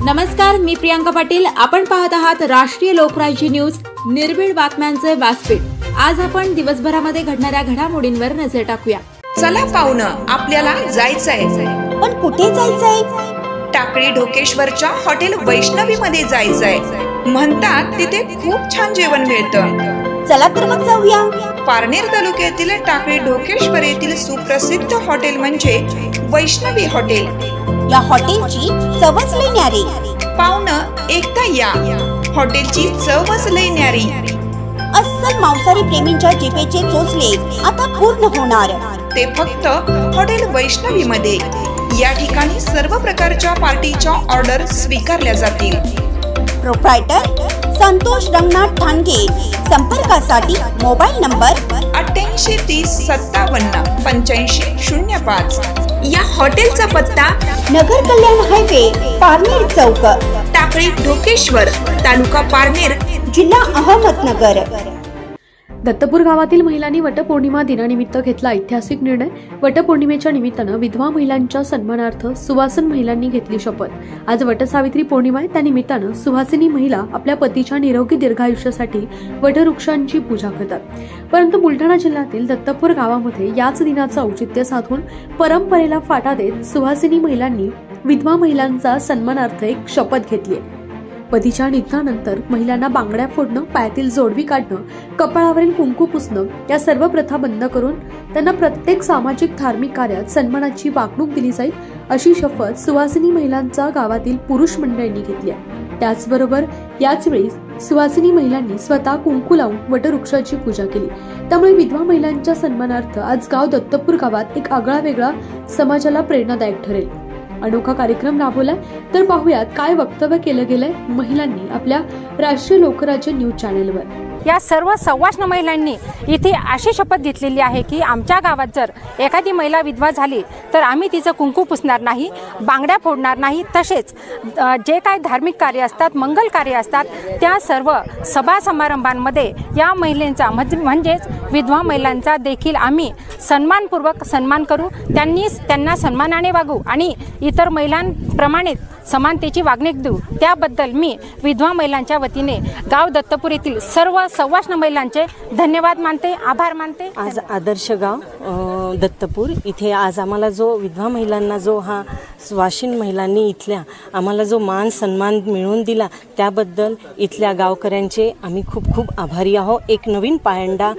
नमस्कार, मी प्रियांका पाटील। आपण पाहत आहात राष्ट्रीय लोकराज्य न्यूज, निर्भीड बातम्यांचे व्यासपीठ। आज आपण दिवसभरामध्ये घडणाऱ्या घडामोडींवर नजर टाकूया। चला पाहुणं, आपल्याला जायचंय। पण कुठे जायचंय? टाकळी ढोकेश्वरच्या हॉटेल वैष्णवी मध्ये जायचंय। म्हणतात तिथे खूप छान जेवण मिळतं। चला तर मग जाऊया। पारनेर तालुक्यातील टाकळी ढोकेश्वर येथील सुप्रसिद्ध हॉटेल म्हणजे वैष्णवी हॉटेल। या हॉटेलची चवच लई न्यारी। पाहुणं, एकदा या, हॉटेलची चवच लई न्यारी। अस्सल मांसाहारी प्रेमींच्या जिभेचे चोचले आता पूर्ण होणार, ते फक्त हॉटेल वैष्णवी मध्ये। या ठिकाणी सर्व प्रकारच्या पार्टीच्या ऑर्डर स्वीकारल्या जातील। प्रोप्रायटर संतोष रंगनाथ ठाणगे। संपर्कासाठी मोबाईल नंबर 88 30 57 85 05। या हॉटेलचा पत्ता नगर कल्याण हायवे, पारनेर चौक, टाकळी ढोकेश्वर, तालुका पारनेर, जिल्हा अहमदनगर। दत्तपूर गावातील महिलांनी वटपौर्णिमा दिनानिमित्त घेतला ऐतिहासिक निर्णय। वटपौर्णिमेच्या निमित्तानं विधवा महिलांच्या सन्मानार्थ सुवासन महिलांनी घेतली शपथ। आज वटसावित्री पौर्णिमा आहे, त्यानिमित्तानं सुहासिनी महिला आपल्या पतीच्या निरोगी दीर्घायुष्यासाठी वटवृक्षांची पूजा करतात। परंतु बुलढाणा जिल्ह्यातील दत्तपूर गावामध्ये याच दिनाचं औचित्य साधून परंपरेला फाटा देत सुहासिनी महिलांनी विधवा महिलांचा सन्मानार्थ एक शपथ घेतली आहे। पतीच्या निधनानंतर महिलांना बांगड्या फोडणं, पायातील जोडवी काढणं, कपाळावरील कुंकू पुसणं या सर्व प्रथा बंद करून त्यांना प्रत्येक सामाजिक धार्मिक कार्यात सन्मानाची वागणूक दिली जाईल, अशी शपथ सुहासिनी महिलांचा गावातील पुरुष मंडळींनी घेतली आहे। त्याचबरोबर याच वेळी सुहासिनी महिलांनी स्वतः कुंकू लावून वटवृक्षाची पूजा केली। त्यामुळे विधवा महिलांच्या सन्मानार्थ आज गाव दत्तपूर गावात एक आगळा वेगळा समाजाला प्रेरणादायक ठरेल अनोखा कार्यक्रम राबवलाय। तर पाहूयात काय वक्तव्य केलं गेलंय महिलांनी आपल्या राष्ट्रीय लोकराज्य न्यूज चॅनेलवर। या सर्व सव्वाष्ण महिलांनी इथे अशी शपथ घेतलेली आहे की आमच्या गावात जर एखादी महिला विधवा झाली तर आम्ही तिचं कुंकू पुसणार नाही, बांगड्या फोडणार नाही। तसेच जे काही धार्मिक कार्य असतात, मंगल कार्य असतात, त्या सर्व सभा समारंभांमध्ये या महिलांचा म्हणजेच विधवा महिलांचा देखील आम्ही सन्मानपूर्वक सन्मान करू, त्यांना सन्मानाने वागू आणि इतर महिलांप्रमाणे समानतेची वागणूक देऊ। त्याबद्दल मी विधवा महिलांच्या वतीने गाव दत्तपूर येथील सर्व सव्वाष्ण महिलांचे धन्यवाद मानते, आभार मानते। आज आदर्श गाव दत्तपूर इथे आज आम्हाला जो विधवा महिलांना जो हा सुवासिनी महिलांनी इथल्या आम्हाला जो मान सन्मान मिळवून दिला, त्याबद्दल इथल्या गावकऱ्यांचे आम्ही खूप खूप आभारी आहोत। एक नवीन पायंडा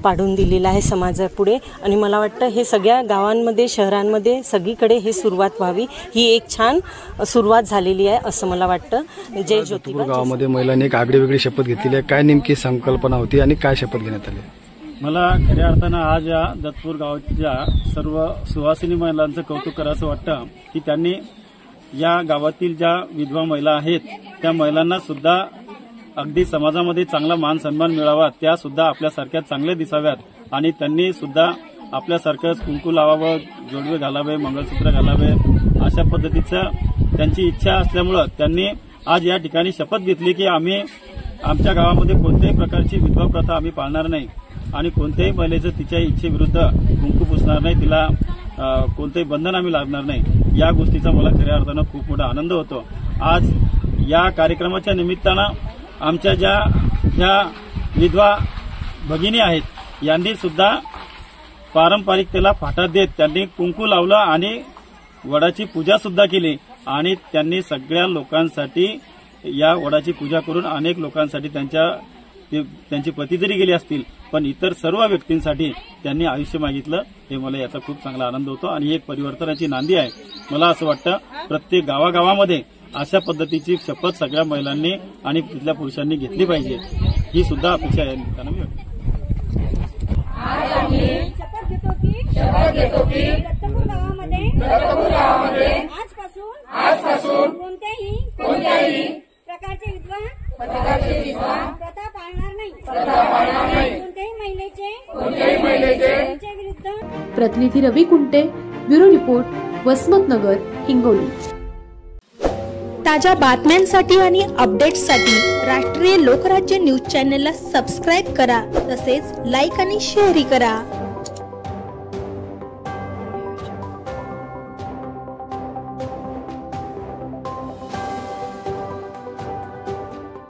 पाडून दिलेला आहे समाजापुढे आणि मला वाटतं हे सगळ्या गावांमध्ये, शहरांमध्ये सगळीकडे हे सुरुवात व्हावी, ही एक छान सुरुवात झालेली आहे असं मला वाटतं। जय ज्योतिबा। गावामध्ये महिलांनी एक आगळीवेगळी शपथ घेतली आहे, काय नेमकी संकल्पना होती आणि काय शपथ घेण्यात आली? मला खऱ्या अर्थानं आज या दत्तपूर गावाच्या सर्व सुहासिनी महिलांचं कौतुक करायचं वाटतं की त्यांनी या गावातील ज्या विधवा महिला आहेत त्या महिलांना सुद्धा अगदी समाजामध्ये चांगला मान सन्मान मिळावा, त्या सुद्धा आपल्यासारख्या चांगल्या दिसाव्यात आणि त्यांनी सुद्धा आपल्यासारखंच कुंकू लावावं, जोडवे घालावे, मंगळसूत्र घालावे, अशा पद्धतीचं त्यांची इच्छा असल्यामुळं त्यांनी आज या ठिकाणी शपथ घेतली की आम्ही आमच्या गावामध्ये कोणत्याही प्रकारची विधवा प्रथा आम्ही पाळणार नाही आणि कोणत्याही महिलेचं तिच्या इच्छेविरुद्ध कुंकू पुसणार नाही, तिला कोणतेही बंधन आम्ही लादणार नाही। या गोष्टीचा मला खऱ्या अर्थानं खूप मोठा आनंद होतो। आज या कार्यक्रमाच्या निमित्तानं आमच्या ज्या विधवा भगिनी आहेत यांनी सुद्धा पारंपरिकतेला फाटा देत त्यांनी कुंकू लावलं आणि वडाची पूजा सुद्धा केली आणि त्यांनी सगळ्या लोकांसाठी या वडाची पूजा करून अनेक लोकांसाठी त्यांची पती जरी गेली असतील पण इतर सर्व व्यक्तींसाठी त्यांनी आयुष्य मागितलं, हे मला याचा खूप चांगला आनंद होतो आणि ही एक परिवर्तनाची नांदी आहे। मला असं वाटतं प्रत्येक गावागावामध्ये अशा पद्धतीची शपथ सगळ्या महिलांनी आणि तिथल्या पुरुषांनी घेतली पाहिजे, ही सुद्धा अपेक्षा आहे। आजपासून कोणत्याही प्रकारचे विधवा प्रथा पाळणार नाही, कोणत्याही महिलेचे विरुद्ध। प्रतिनिधी रवी कुंटे, ब्युरो रिपोर्ट, वसमतनगर, हिंगोली। ताज्या बातम्यांसाठी आणि अपडेट्ससाठी राष्ट्रीय लोकराज्य न्यूज चॅनलला सबस्क्राईब करा, तसेच लाईक आणि शेअर करा।